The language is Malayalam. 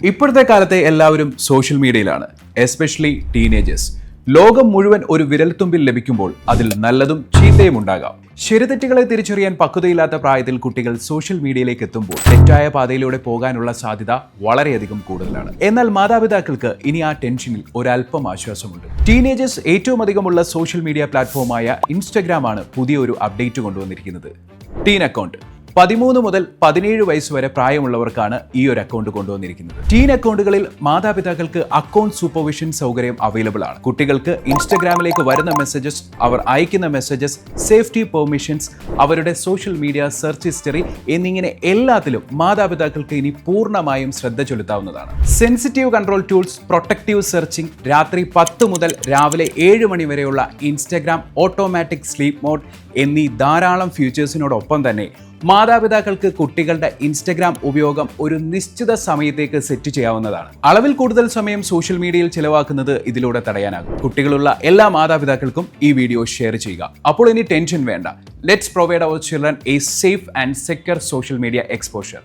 ഇപ്പോഴത്തെ കാലത്തെ എല്ലാവരും സോഷ്യൽ മീഡിയയിലാണ്, എസ്പെഷ്യലി ടീനേജേഴ്സ്. ലോകം മുഴുവൻ ഒരു വിരൽത്തുമ്പിൽ ലഭിക്കുമ്പോൾ അതിൽ നല്ലതും ചീത്തയും ഉണ്ടാകാം. ശരിതെറ്റുകളെ തിരിച്ചറിയാൻ പക്വതയില്ലാത്ത പ്രായത്തിൽ കുട്ടികൾ സോഷ്യൽ മീഡിയയിലേക്ക് എത്തുമ്പോൾ തെറ്റായ പാതയിലൂടെ പോകാനുള്ള സാധ്യത വളരെയധികം കൂടുതലാണ്. എന്നാൽ മാതാപിതാക്കൾക്ക് ഇനി ആ ടെൻഷനിൽ ഒരല്പം ആശ്വാസമുണ്ട്. ടീനേജേഴ്സ് ഏറ്റവും അധികമുള്ള സോഷ്യൽ മീഡിയ പ്ലാറ്റ്ഫോമായ ഇൻസ്റ്റഗ്രാം ആണ് പുതിയൊരു അപ്ഡേറ്റ് കൊണ്ടുവന്നിരിക്കുന്നത്. ടീൻ അക്കൗണ്ട് 13 മുതൽ 17 വയസ്സ് വരെ പ്രായമുള്ളവർക്കാണ് ഈ ഒരു അക്കൗണ്ട് കൊണ്ടുവന്നിരിക്കുന്നത്. ടീൻ അക്കൗണ്ടുകളിൽ മാതാപിതാക്കൾക്ക് അക്കൗണ്ട് സൂപ്പർവിഷൻ സൗകര്യം അവൈലബിൾ ആണ്. കുട്ടികൾക്ക് ഇൻസ്റ്റഗ്രാമിലേക്ക് വരുന്ന മെസ്സേജസ്, അവർ അയക്കുന്ന മെസ്സേജസ്, സേഫ്റ്റി പെർമിഷൻസ്, അവരുടെ സോഷ്യൽ മീഡിയ സെർച്ച് ഹിസ്റ്ററി എന്നിങ്ങനെ എല്ലാത്തിലും മാതാപിതാക്കൾക്ക് ഇനി പൂർണ്ണമായും ശ്രദ്ധ ചെലുത്താവുന്നതാണ്. Sensitive control tools, protective searching, രാത്രി 10 മുതൽ രാവിലെ 7 മണി വരെയുള്ള ഇൻസ്റ്റഗ്രാം ഓട്ടോമാറ്റിക് സ്ലീപ്പ് മോഡ് എന്നീ ധാരാളം ഫീച്ചേഴ്സിനോടൊപ്പം തന്നെ മാതാപിതാക്കൾക്ക് കുട്ടികളുടെ ഇൻസ്റ്റഗ്രാം ഉപയോഗം ഒരു നിശ്ചിത സമയത്തേക്ക് സെറ്റ് ചെയ്യാവുന്നതാണ്. അളവിൽ കൂടുതൽ സമയം സോഷ്യൽ മീഡിയയിൽ ചിലവാക്കുന്നത് ഇതിലൂടെ തടയാനാകും. കുട്ടികളുള്ള എല്ലാ മാതാപിതാക്കൾക്കും ഈ വീഡിയോ ഷെയർ ചെയ്യുക. അപ്പോൾ ഇനി ടെൻഷൻ വേണ്ട. Let's provide our children a safe and secure social media exposure.